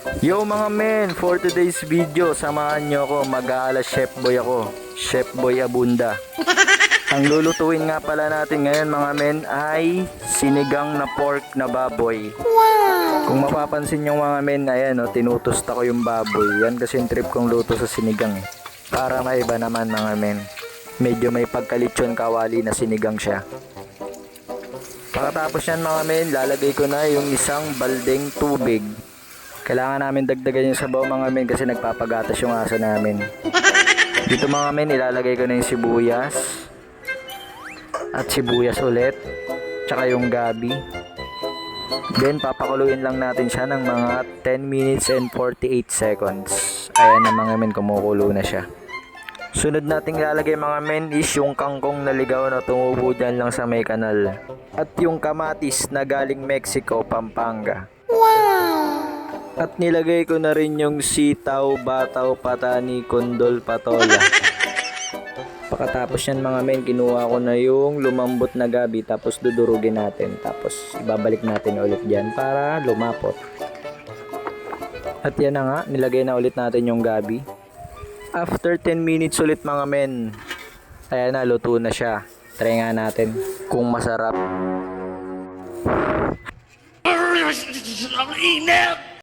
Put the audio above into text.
Yo mga men, for today's video, samahan nyo ako, mag-aala chef boy ako, Chef Boy Abunda. Ang lulutuin nga pala natin ngayon mga men ay sinigang na pork na baboy. Kung mapapansin nyo mga men, ayan o, tinutusta ko yung baboy. Yan kasi yung trip kong luto sa sinigang eh. Para maiba naman mga men. Medyo may pagkalitsyon kawali na sinigang siya. Pagkatapos yan mga men, lalagay ko na yung isang baldeng tubig. Kailangan namin dagdagan yung sabaw mga men kasi nagpapagatas yung aso namin. Dito mga men, ilalagay ko na yung sibuyas. At sibuyas ulit. Tsaka yung gabi. Then papakuluin lang natin siya ng mga 10 minutes and 48 seconds. Ayan na mga men, kumukulo na siya. Sunod nating lalagay mga men is yung kangkong na ligaw na tumubo dyan lang sa may kanal. At yung kamatis na galing Mexico, Pampanga. At nilagay ko na rin yung sitaw, bataw, patani, kondol, patola. Pagkatapos yan mga men, kinuha ko na yung lumambot na gabi tapos dudurugin natin. Tapos ibabalik natin ulit dyan para lumapot. At yan na nga, nilagay na ulit natin yung gabi. After 10 minutes ulit mga men, ayan na, luto na siya. Try nga natin kung masarap. Ang init!